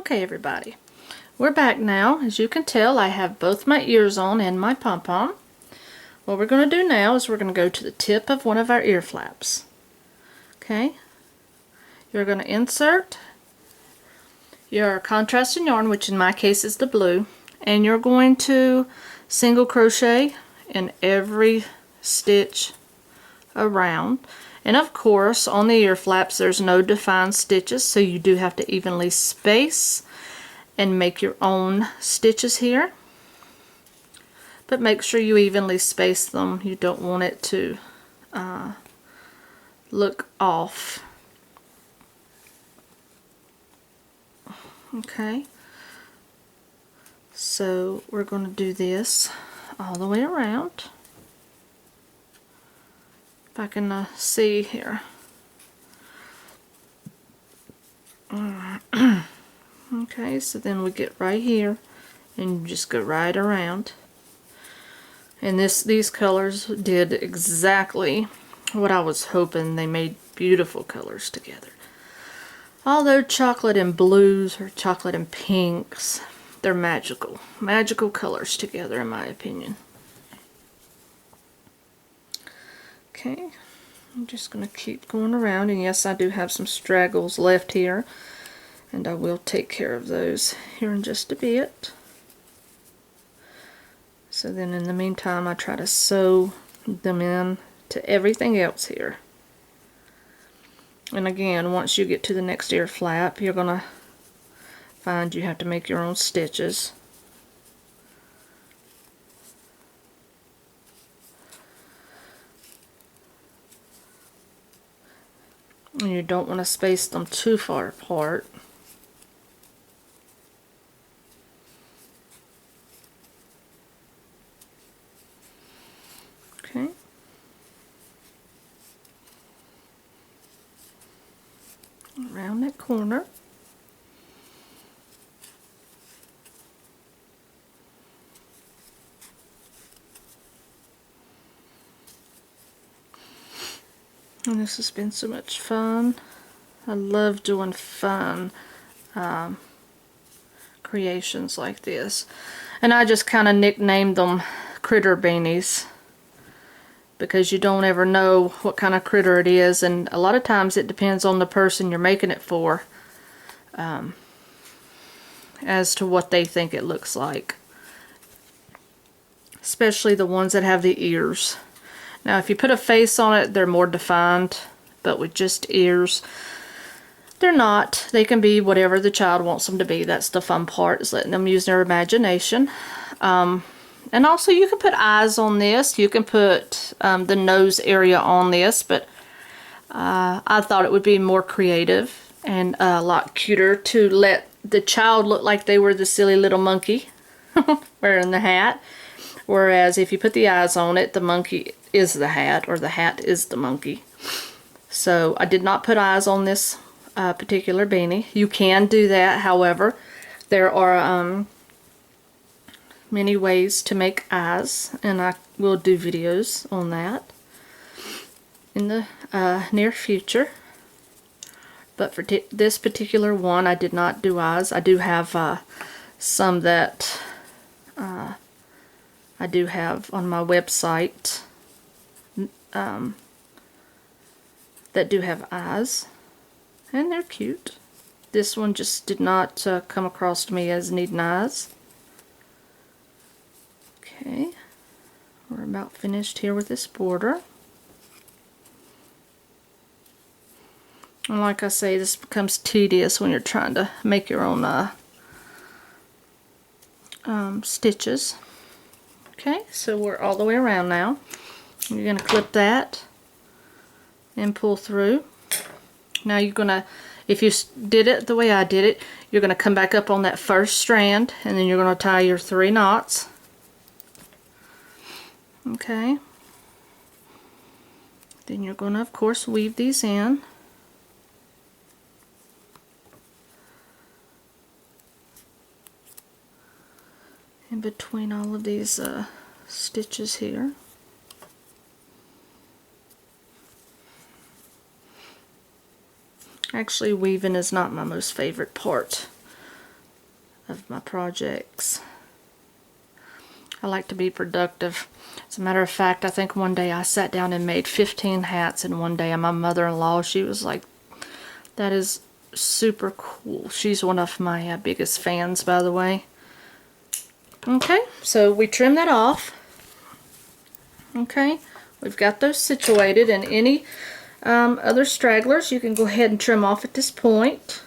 Okay, everybody, we're back now. As you can tell, I have both my ears on and my pom-pom. What we're going to do now is we're going to go to the tip of one of our ear flaps. Okay, you're going to insert your contrasting yarn, which in my case is the blue, and you're going to single crochet in every stitch around. And of course, on the ear flaps there's no defined stitches, so you do have to evenly space and make your own stitches here. But make sure you evenly space them. You don't want it to look off. Okay, so we're going to do this all the way around. If I can see here. Okay, so then we get right here and you just go right around. And these colors did exactly what I was hoping. They made beautiful colors together. Although chocolate and blues or chocolate and pinks, they're magical. Magical colors together, in my opinion. Okay, I'm just going to keep going around, and yes, I do have some straggles left here, and I will take care of those here in just a bit. So then in the meantime, I try to sew them in to everything else here. And again, once you get to the next ear flap, you're going to find you have to make your own stitches. And you don't want to space them too far apart. Okay. Around that corner. And this has been so much fun. I love doing fun creations like this. And I just kind of nicknamed them critter beanies, because you don't ever know what kind of critter it is, and a lot of times it depends on the person you're making it for as to what they think it looks like. Especially the ones that have the ears. Now if you put a face on it, they're more defined, but with just ears, they're not. They can be whatever the child wants them to be. That's the fun part, is letting them use their imagination. And also you can put eyes on this. You can put the nose area on this, but I thought it would be more creative and a lot cuter to let the child look like they were the silly little monkey wearing the hat. Whereas if you put the eyes on it, the monkey is the hat, or the hat is the monkey. So I did not put eyes on this particular beanie. You can do that, however. There are many ways to make eyes, and I will do videos on that in the near future. But for this particular one, I did not do eyes. I do have some that I do have on my website that do have eyes, and they're cute. This one just did not come across to me as needing eyes. Okay, we're about finished here with this border. And like I say, this becomes tedious when you're trying to make your own stitches. Okay, so we're all the way around now. You're going to clip that and pull through. Now you're going to, if you did it the way I did it, you're going to come back up on that first strand, and then you're going to tie your 3 knots. Okay. Then you're going to, of course, weave these in. In between all of these stitches here. Actually, weaving is not my most favorite part of my projects. I like to be productive. As a matter of fact, I think one day I sat down and made 15 hats in one day, and my mother-in-law, she was like, that is super cool. She's one of my biggest fans, by the way. Okay, so we trim that off. Okay, we've got those situated, and any other stragglers you can go ahead and trim off at this point.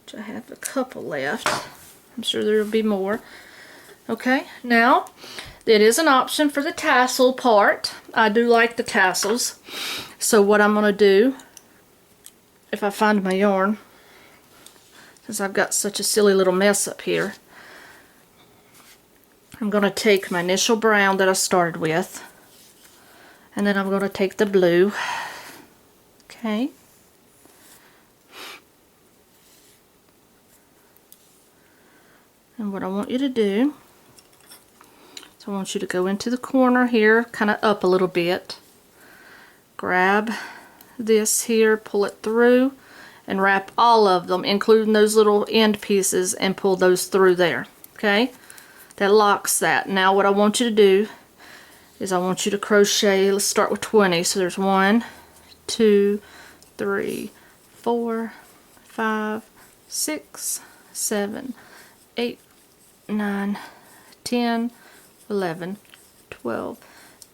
Which I have a couple left. I'm sure there will be more. Okay, now it is an option for the tassel part. I do like the tassels. So what I'm going to do, if I find my yarn, since I've got such a silly little mess up here, I'm going to take my initial brown that I started with, and then I'm going to take the blue. Okay. And what I want you to do, so I want you to go into the corner here, kind of up a little bit. Grab this here, pull it through, and wrap all of them, including those little end pieces, and pull those through there. Okay? That locks that. Now what I want you to do is I want you to crochet, let's start with 20. So there's 1, 2, 3, 4, 5, 6, 7, 8, 9, 10, 11, 12,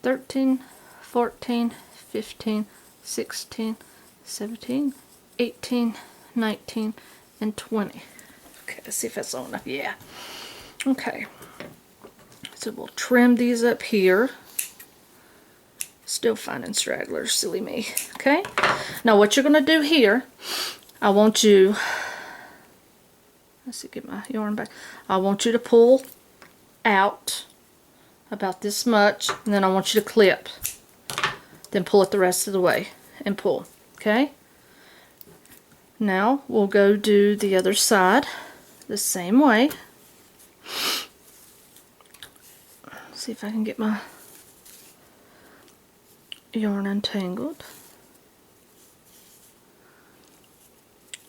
13, 14, 15, 16, 17, 18, 19, and 20. Okay, let's see if that's long enough. Yeah. Okay. So we'll trim these up here. Still finding stragglers, silly me. Okay. Now what you're going to do here, I want you, let's see, get my yarn back. I want you to pull out about this much, and then I want you to clip. Then pull it the rest of the way and pull. Okay? Now we'll go do the other side the same way. See if I can get my yarn untangled.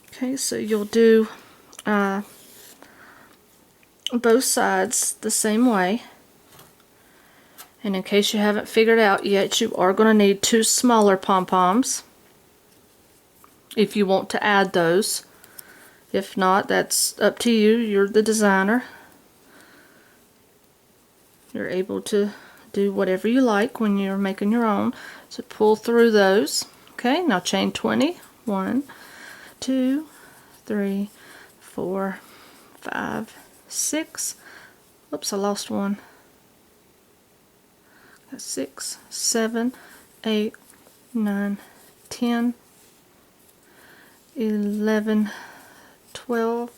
Okay, so you'll do both sides the same way. And in case you haven't figured out yet, you are going to need 2 smaller pom-poms if you want to add those. If not, that's up to you. You're the designer. You're able to do whatever you like when you're making your own. So pull through those. Okay, now chain 20. 1, 2, 3, 4, 5, 6. Oops, I lost one. 6, 7, 8, 9, 10, 11, 12,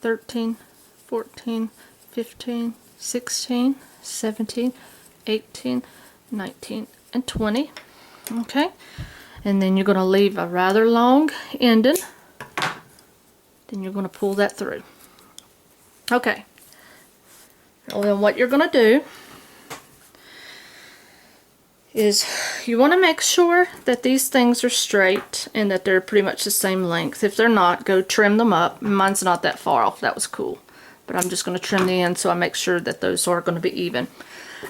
13, 14, 15, 16, 17, 18, 19, and 20. Okay, and then you're going to leave a rather long ending. Then you're going to pull that through. Okay, well, then what you're going to do is you want to make sure that these things are straight and that they're pretty much the same length. If they're not, go trim them up. Mine's not that far off. That was cool. But I'm just going to trim the end so I make sure that those are going to be even.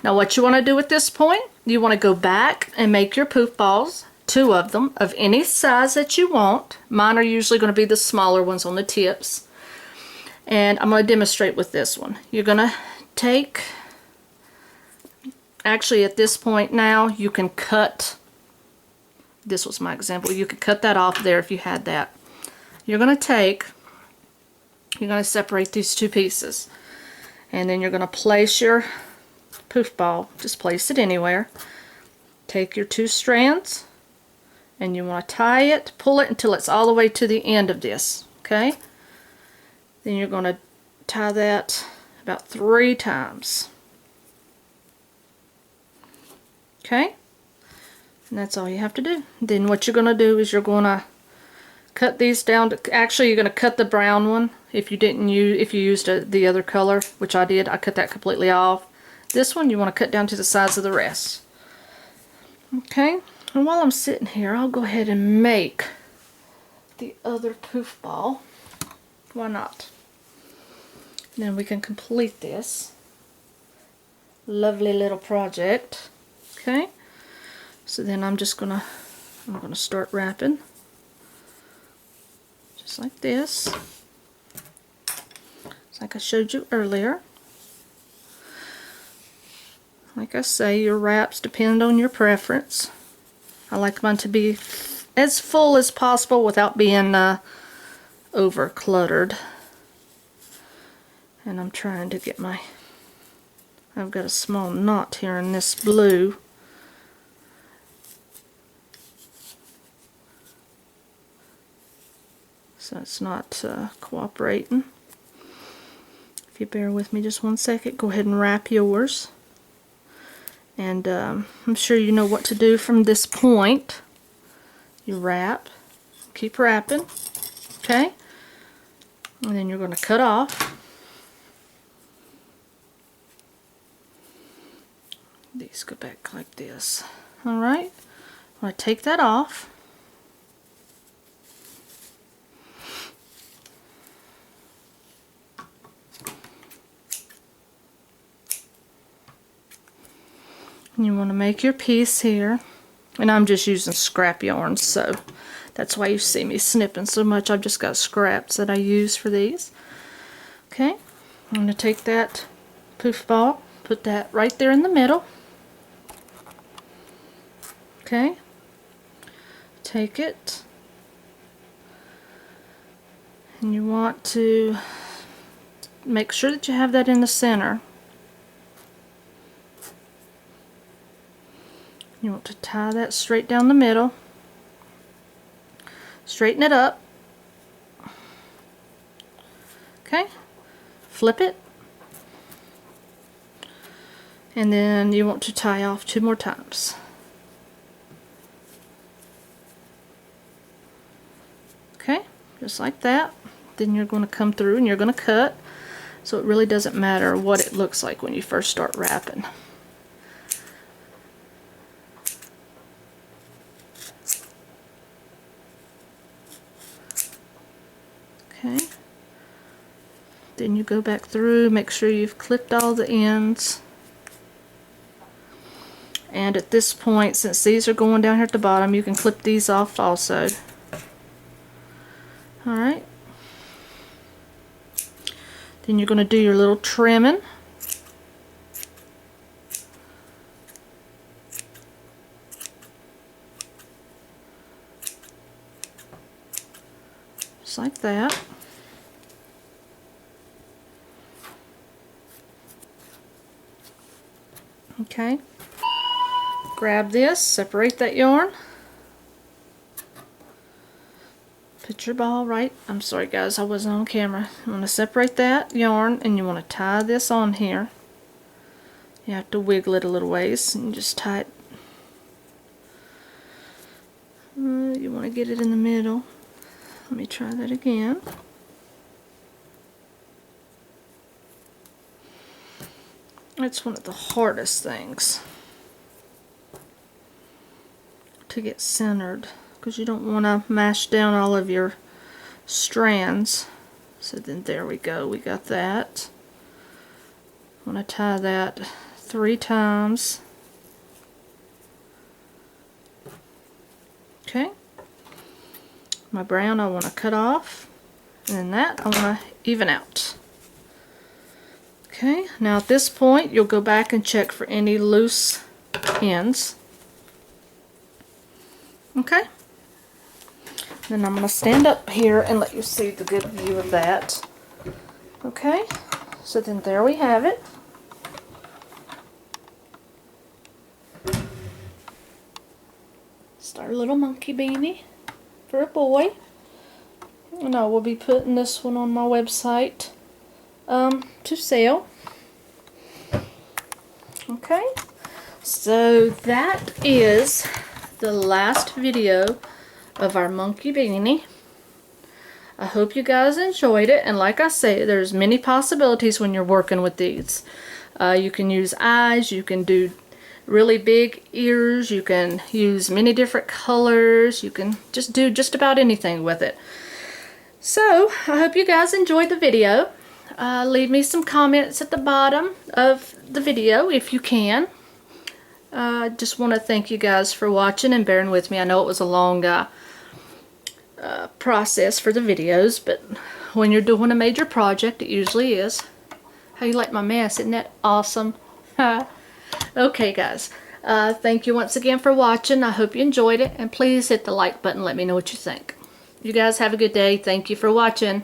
Now what you want to do at this point, you want to go back and make your poof balls, 2 of them, of any size that you want. Mine are usually going to be the smaller ones on the tips. And I'm going to demonstrate with this one. You're going to take... Actually, at this point now, you can cut, this was my example, you could cut that off there if you had that. You're going to separate these 2 pieces. And then you're going to place your poof ball, just place it anywhere. Take your 2 strands, and you want to tie it, pull it until it's all the way to the end of this, okay? Then you're going to tie that about 3 times. Okay, and that's all you have to do. Then what you're going to do is you're going to cut these down to, actually you're going to cut the brown one if you used the other color, which I did. I cut that completely off. This one you want to cut down to the size of the rest. Okay, and while I'm sitting here, I'll go ahead and make the other poof ball. Why not? Then we can complete this lovely little project. Okay, so then I'm gonna start wrapping just like this, just like I showed you earlier. Like I say, your wraps depend on your preference. I like mine to be as full as possible without being over cluttered. And I'm trying to get I've got a small knot here in this blue. So it's not cooperating. If you bear with me just one second, go ahead and wrap yours. And I'm sure you know what to do from this point. You wrap, keep wrapping, okay? And then you're going to cut off. These go back like this. Alright, I'm going to take that off. And you want to make your piece here. And I'm just using scrap yarn, so that's why you see me snipping so much. I've just got scraps that I use for these. Okay, I'm going to take that poof ball, put that right there in the middle. Okay, take it, and you want to make sure that you have that in the center. You want to tie that straight down the middle, straighten it up, okay, flip it, and then you want to tie off 2 more times. Okay, just like that. Then you're going to come through and you're going to cut, so it really doesn't matter what it looks like when you first start wrapping. Okay, then you go back through, make sure you've clipped all the ends. And at this point, since these are going down here at the bottom, you can clip these off also. Alright, then you're going to do your little trimming. Just like that. Okay, grab this, separate that yarn, put your ball right, I'm sorry guys, I wasn't on camera. You want to separate that yarn and you want to tie this on here. You have to wiggle it a little ways and just tie it. You want to get it in the middle. Let me try that again. It's one of the hardest things to get centered because you don't want to mash down all of your strands. So then there we go, we got that. I want to tie that 3 times. Okay. My brown I want to cut off, and then that I want to even out. Okay, now at this point you'll go back and check for any loose ends. Okay, then I'm going to stand up here and let you see the good view of that. Okay, so then there we have it. It's our little monkey beanie for a boy. And I will be putting this one on my website to sell. Okay, so that is the last video of our monkey beanie. I hope you guys enjoyed it, and like I say, there's many possibilities when you're working with these. You can use eyes, you can do really big ears, you can use many different colors, you can just do just about anything with it. So I hope you guys enjoyed the video. Leave me some comments at the bottom of the video if you can. Just want to thank you guys for watching and bearing with me. I know it was a long process for the videos, but when you're doing a major project, it usually is. How you like my mess? Isn't that awesome? Okay, guys. Thank you once again for watching. I hope you enjoyed it, and please hit the like button. Let me know what you think. You guys have a good day. Thank you for watching.